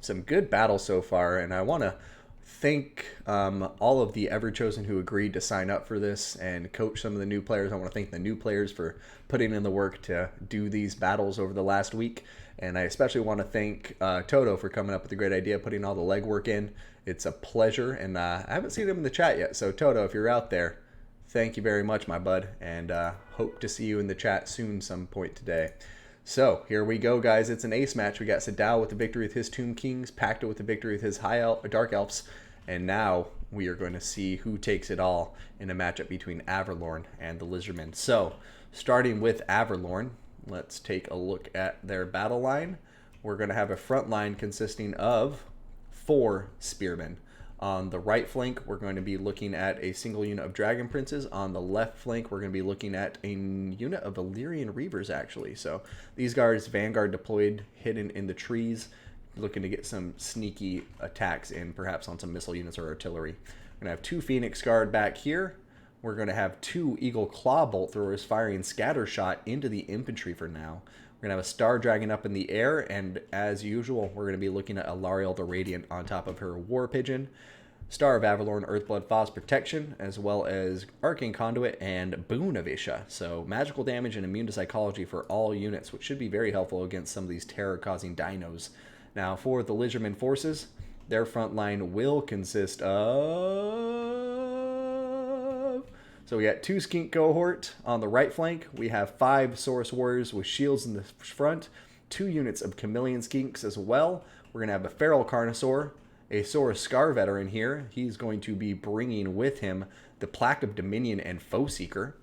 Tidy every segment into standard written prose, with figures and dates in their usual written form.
some good battles so far, and I want to thank all of the Everchosen who agreed to sign up for this and coach some of the new players. I want to thank the new players for putting in the work to do these battles over the last week. And I especially want to thank Toto for coming up with a great idea, putting all the legwork in. It's a pleasure, and I haven't seen him in the chat yet. So Toto, if you're out there, thank you very much, my bud, and hope to see you in the chat soon some point today. So here we go, guys. It's an ace match. We got Sadao with the victory with his Tomb Kings, Pacta with the victory with his Dark Elves, and now we are going to see who takes it all in a matchup between Averlorn and the Lizardmen. So starting with Averlorn, let's take a look at their battle line. We're going to have a front line consisting of 4 Spearmen. On the right flank, we're going to be looking at a single unit of Dragon Princes. On the left flank, we're going to be looking at a unit of Illyrian Reavers, actually. So these guys, Vanguard deployed, hidden in the trees, looking to get some sneaky attacks in, perhaps on some missile units or artillery. We're going to have 2 Phoenix Guard back here. We're going to have 2 Eagle Claw Bolt Throwers firing Scatter Shot into the infantry for now. We're going to have a Star Dragon up in the air, and as usual, we're going to be looking at Alariel the Radiant on top of her War Pigeon, Star of Avalorn, Earthblood Foss Protection, as well as Arcane Conduit and Boon of Isha. So magical damage and immune to psychology for all units, which should be very helpful against some of these terror-causing dinos. Now, for the Lizardmen forces, their front line will consist of... So we got 2 Skink Cohort on the right flank. We have 5 Saurus Warriors with shields in the front, 2 units of Chameleon Skinks as well. We're going to have a Feral Carnosaur, a Saurus Scar Veteran here. He's going to be bringing with him the Plaque of Dominion and Foe Seeker.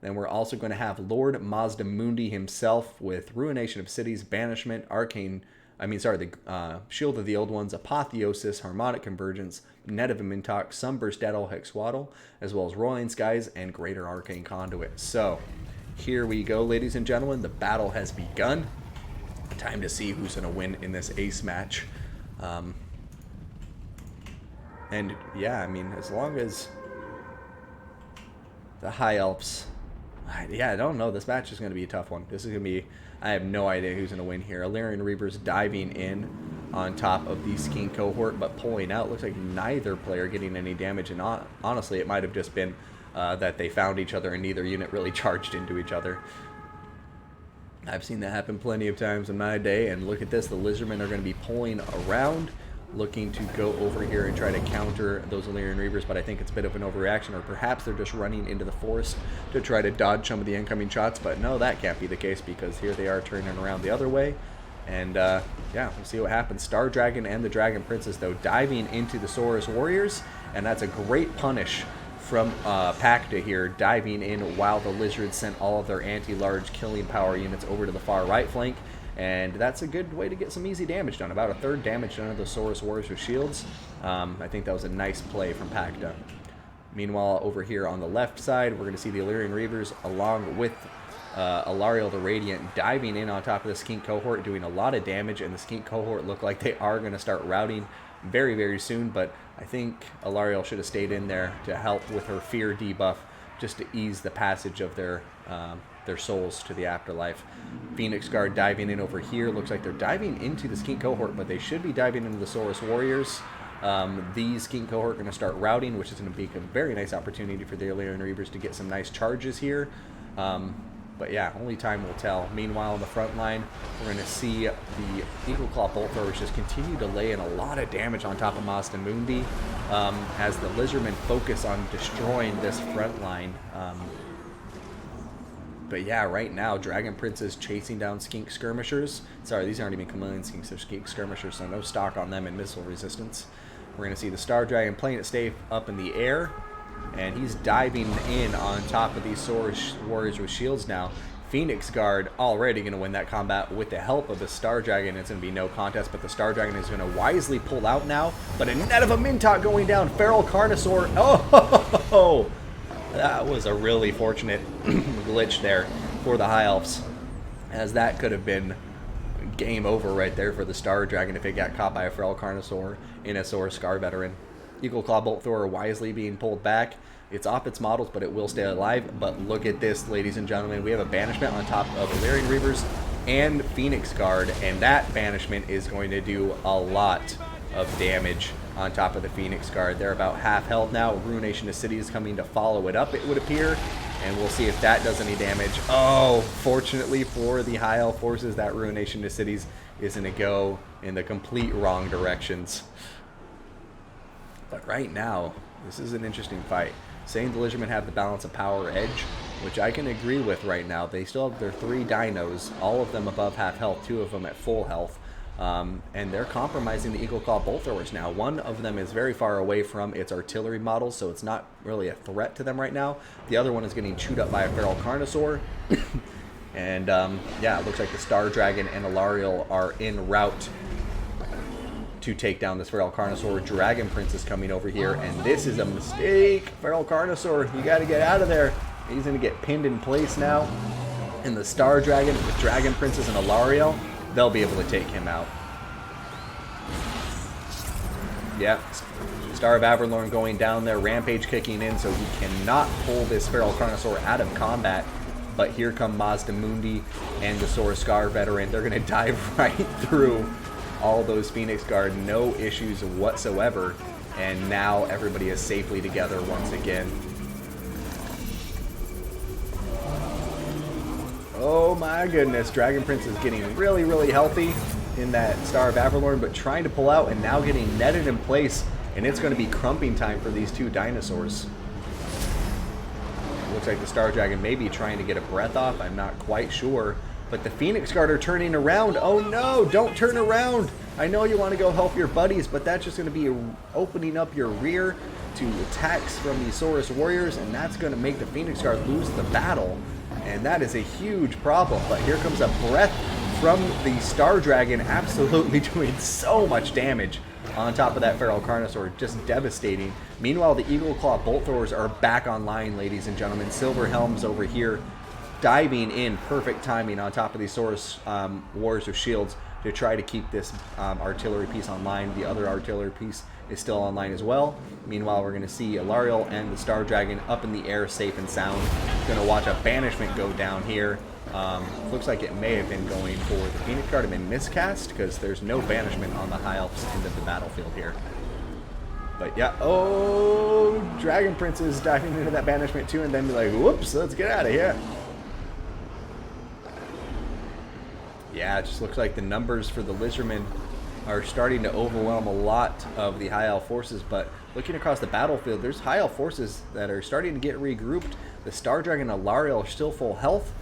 Then we're also going to have Lord Mazdamundi himself with Ruination of Cities, Banishment, the Shield of the Old Ones, Apotheosis, Harmonic Convergence, Net of Mintok, Sunburst Daddle, Hexwaddle, as well as Roiling Skies and Greater Arcane Conduit. So here we go, ladies and gentlemen. The battle has begun. Time to see who's going to win in this ace match. And yeah, I mean, as long as the High Elves... Yeah, I don't know. This match is going to be a tough one. This is going to be... I have no idea who's going to win here. Illyrian Reavers diving in on top of the Skink Cohort, but pulling out. Looks like neither player getting any damage. And honestly, it might have just been that they found each other and neither unit really charged into each other. I've seen that happen plenty of times in my day. And look at this. The Lizardmen are going to be pulling around, looking to go over here and try to counter those Illyrian Reavers, but I think it's a bit of an overreaction, or perhaps they're just running into the forest to try to dodge some of the incoming shots, but no, that can't be the case because here they are turning around the other way, and yeah, we'll see what happens. Star Dragon and the Dragon Princess, though, diving into the Saurus Warriors, and that's a great punish from Pacta here, diving in while the Lizards sent all of their anti-large killing power units over to the far right flank. And that's a good way to get some easy damage done. About a third damage done to the Saurus Warriors with shields. I think that was a nice play from Pacta. Meanwhile, over here on the left side, we're going to see the Illyrian Reavers along with Alariel the Radiant diving in on top of the Skink Cohort, doing a lot of damage. And the Skink Cohort look like they are going to start routing very, very soon. But I think Alariel should have stayed in there to help with her fear debuff, just to ease the passage of their souls to the afterlife. Phoenix Guard diving in over here. Looks like they're diving into the Skink Cohort, but they should be diving into the Saurus Warriors. These Skink Cohort are going to start routing, which is going to be a very nice opportunity for the Illyrian Reavers to get some nice charges here. But yeah, only time will tell. Meanwhile, on the front line, we're going to see the Eagle Claw Bolt Throwers just continue to lay in a lot of damage on top of Mazdamundi as the Lizardmen focus on destroying this front line. But yeah, right now, Dragon Prince is chasing down Skink Skirmishers. Sorry, these aren't even Chameleon Skinks, they're Skink Skirmishers, so no stock on them in missile resistance. We're going to see the Star Dragon playing it safe up in the air, and he's diving in on top of these Saurus Warriors with shields now. Phoenix Guard already going to win that combat with the help of the Star Dragon. It's going to be no contest, but the Star Dragon is going to wisely pull out now. But a Net of a Mintok going down. Feral Carnosaur. Oh! That was a really fortunate glitch there for the High Elves, as that could have been game over right there for the Star Dragon if it got caught by a Feral Carnosaur in a Saurus Scar Veteran. Eagle Claw Bolt Thrower wisely being pulled back. It's off its models, but it will stay alive. But look at this, ladies and gentlemen. We have a banishment on top of Illyrian Reavers. and Phoenix Guard, and that banishment is going to do a lot of damage on top of the Phoenix Guard. They're about half health now. Ruination of City is coming to follow it up, it would appear, and we'll see if that does any damage. Oh, fortunately for the high elf forces, that Ruination of Cities is going to go in the complete wrong directions. But right now, this is an interesting fight. Saying the Lizardmen have the balance of power edge, which I can agree with right now. They still have their 3 dinos, all of them above half health, 2 of them at full health. And they're compromising the Eagle Claw bolt throwers now. One of them is very far away from its artillery model, so it's not really a threat to them right now. The other one is getting chewed up by a feral Carnosaur. And yeah, it looks like the Star Dragon and Alariel are en route to take down this feral Carnosaur. Dragon Prince is coming over here, and this is a mistake. Feral Carnosaur, you got to get out of there. He's going to get pinned in place now. And the Star Dragon with Dragon Princess and Alariel, they'll be able to take him out. Yep, Star of Averlorn going down there, Rampage kicking in, so he cannot pull this feral Carnosaur out of combat. But here come Mazdamundi and the Soroskar veteran. They're going to dive right through all those Phoenix Guard, no issues whatsoever. And now everybody is safely together once again. Oh my goodness, Dragon Prince is getting really, really healthy in that Star of Averlorn, but trying to pull out and now getting netted in place. And it's going to be crumping time for these 2 dinosaurs. Looks like the Star Dragon may be trying to get a breath off. I'm not quite sure. But the Phoenix Guard are turning around. Oh no, don't turn around. I know you want to go help your buddies, but that's just going to be opening up your rear to attacks from the Saurus Warriors, and that's going to make the Phoenix Guard lose the battle. And that is a huge problem. But here comes a breath from the Star Dragon, absolutely doing so much damage on top of that feral Carnosaur, just devastating. Meanwhile, the Eagle Claw bolt throwers are back online, ladies and gentlemen. Silver Helms over here diving in, perfect timing on top of these Saurus Warriors of Shields to try to keep this artillery piece online. The other artillery piece is still online as well. Meanwhile, we're going to see Alariel and the Star Dragon up in the air, safe and sound. Going to watch a banishment go down here. Looks like it may have been going for the Phoenix Guard, have been miscast because there's no banishment on the High Elf's end of the battlefield here. But yeah, oh, Dragon Prince is diving into that banishment too, and then be like, whoops, let's get out of here. Yeah, it just looks like the numbers for the Lizardmen are starting to overwhelm a lot of the High Elf forces, but looking across the battlefield, there's High Elf forces that are starting to get regrouped. The Star Dragon and Alariel are still full health,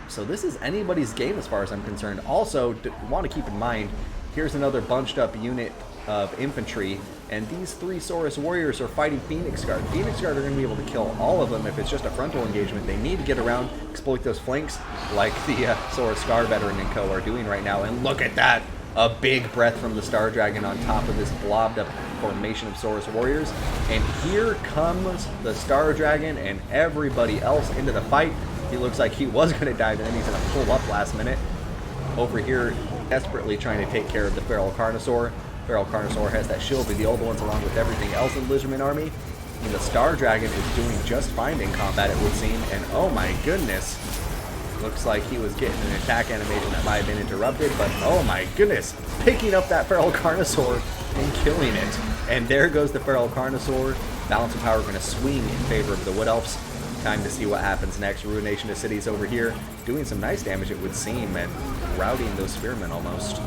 so this is anybody's game as far as I'm concerned. Also, want to keep in mind, here's another bunched up unit of infantry, and these 3 Saurus Warriors are fighting Phoenix Guard. Phoenix Guard are going to be able to kill all of them if it's just a frontal engagement. They need to get around, exploit those flanks like the Soroskar veteran and co are doing right now. And look at that! A big breath from the Star Dragon on top of this blobbed up formation of Saurus Warriors. And here comes the Star Dragon and everybody else into the fight. He looks like he was going to dive, and then he's going to pull up last minute. Over here, desperately trying to take care of the feral Carnosaur. Feral Carnosaur has that shield with the old ones along with everything else in the Lizardman army. And the Star Dragon is doing just fine in combat, it would seem. And oh my goodness, looks like he was getting an attack animation that might have been interrupted. But oh my goodness, picking up that feral Carnosaur and killing it. And there goes the feral Carnosaur. Balance of power going to swing in favor of the Wood Elves. Time to see what happens next. Ruination of Cities over here, doing some nice damage, it would seem, and routing those spearmen almost.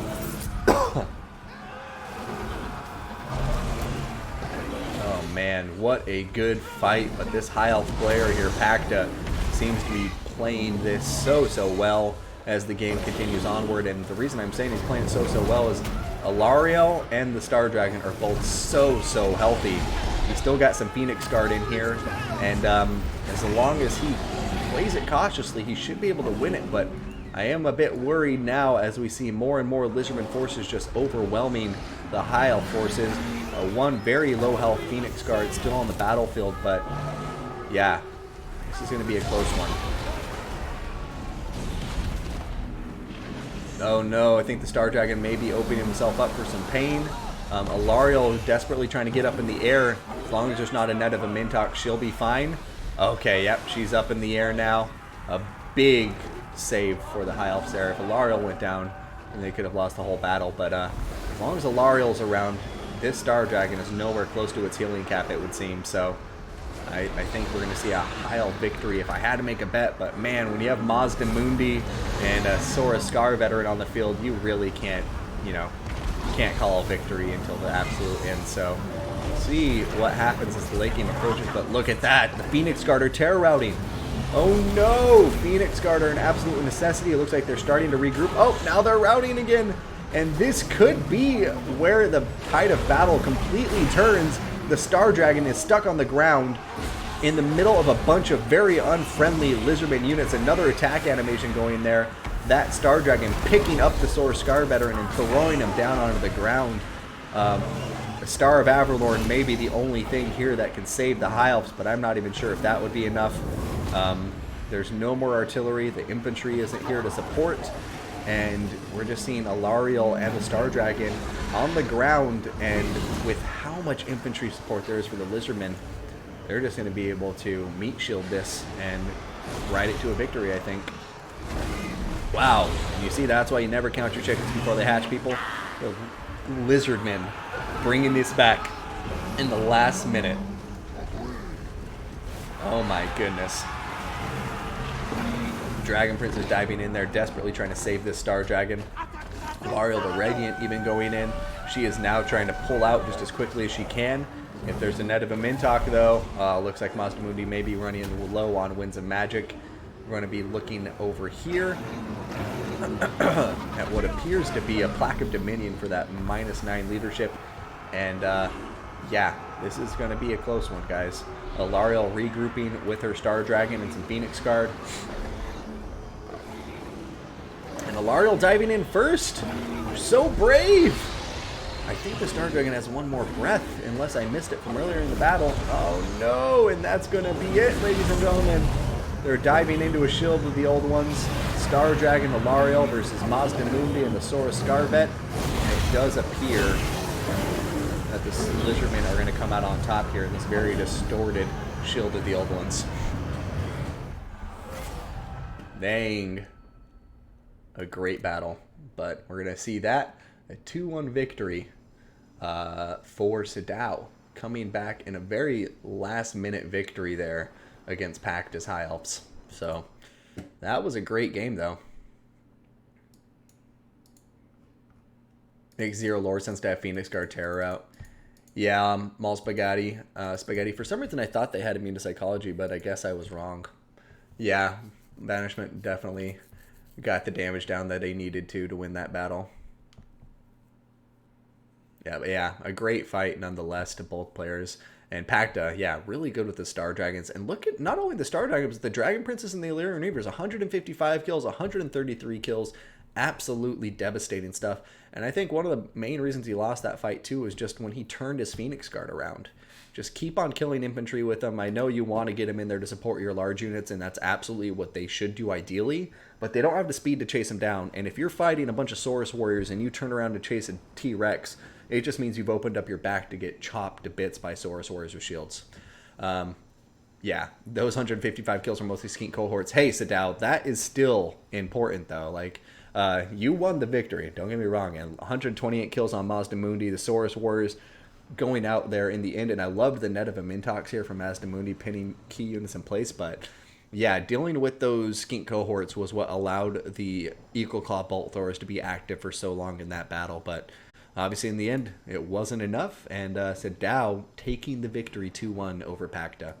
Oh man, what a good fight. But this High Elf player here, Pacta, seems to be playing this so well as the game continues onward. And the reason I'm saying he's playing it so well is Alariel and the Star Dragon are both so healthy. He's still got some Phoenix Guard in here, and as long as he plays it cautiously, he should be able to win it. But I am a bit worried now as we see more and more Lizardman forces just overwhelming the High Elf forces. One very low health Phoenix Guard still on the battlefield, but yeah, this is going to be a close one. Oh no, I think the Star Dragon may be opening himself up for some pain. Alariel desperately trying to get up in the air. As long as there's not a net of a Mintox, she'll be fine. Okay, yep, she's up in the air now. A big save for the High Elves there. If Alariel went down, then they could have lost the whole battle. But as long as Alariel's around, this Star Dragon is nowhere close to its healing cap, it would seem. So I think we're going to see a High Elf victory if I had to make a bet. But man, when you have Mazda Mundi and a Sora Scar veteran on the field, you really can't, you know, can't call a victory until the absolute end. So see what happens as the late game approaches. But look at that, the Phoenix Guard are terror routing. Oh no, Phoenix Guard are an absolute necessity. It looks like they're starting to regroup. Oh, now they're routing again. And this could be where the tide of battle completely turns. The Star Dragon is stuck on the ground in the middle of a bunch of very unfriendly Lizardman units. Another attack animation going there. That Star Dragon picking up the Sora Scar veteran and throwing him down onto the ground. The Star of Averlorn may be the only thing here that can save the High Elves, but I'm not even sure if that would be enough. There's no more artillery. The infantry isn't here to support. And we're just seeing Alariel and the Star Dragon on the ground. And with how much infantry support there is for the Lizardmen, they're just going to be able to meat shield this and ride it to a victory, I think. Wow. You see, that's why you never count your chickens before they hatch, people. The Lizardmen bringing this back in the last minute. Oh my goodness. Dragon Prince is diving in there, desperately trying to save this Star Dragon. Alariel the Radiant even going in. She is now trying to pull out just as quickly as she can. If there's a net of a Mintok, though, looks like Mazda Mundi may be running low on Winds of Magic. We're going to be looking over here at what appears to be a Plaque of Dominion for that -9 leadership. And yeah, this is going to be a close one, guys. Alariel regrouping with her Star Dragon and some Phoenix Guard. And Alariel diving in first. So brave. I think the Star Dragon has one more breath, unless I missed it from earlier in the battle. Oh no, and that's going to be it, ladies and gentlemen. They're diving into a shield with the old ones. Star Dragon, Alariel versus Mazda Mundi and the Sora Scarvet. And it does appear that the Lizardmen are going to come out on top here in this very distorted shield of the old ones. Dang. A great battle. But we're going to see that. A 2-1 victory for Sadao. Coming back in a very last-minute victory there against Pacta's High Elves. So, that was a great game, though. Makes 0 lore sense to have Phoenix Guard Terror out. Yeah, Mall Spaghetti. Spaghetti. For some reason, I thought they had immune to Psychology, but I guess I was wrong. Yeah, Banishment definitely got the damage down that they needed to win that battle. Yeah, but yeah, a great fight nonetheless to both players. And Pacta, yeah, really good with the Star Dragons. And look at not only the Star Dragons, but the Dragon Princess and the Illyrian Reavers. 155 kills, 133 kills. Absolutely devastating stuff. And I think one of the main reasons he lost that fight, too, was just when he turned his Phoenix Guard around. Just keep on killing infantry with them. I know you want to get them in there to support your large units, and that's absolutely what they should do ideally. But they don't have the speed to chase them down. And if you're fighting a bunch of Saurus warriors and you turn around to chase a T-Rex, it just means you've opened up your back to get chopped to bits by Saurus warriors with shields. Yeah, those 155 kills from mostly skink cohorts. Hey, Sadao, that is still important, though. Like, you won the victory. Don't get me wrong. And 128 kills on Mazda Mundi, the Saurus warriors going out there in the end. And I loved the net of Amintox here from Mazda Mundi pinning key units in place. But yeah, dealing with those skink cohorts was what allowed the Equal Claw Bolt Throwers to be active for so long in that battle. But obviously, in the end, it wasn't enough, and Sadao taking the victory 2-1 over Pacta.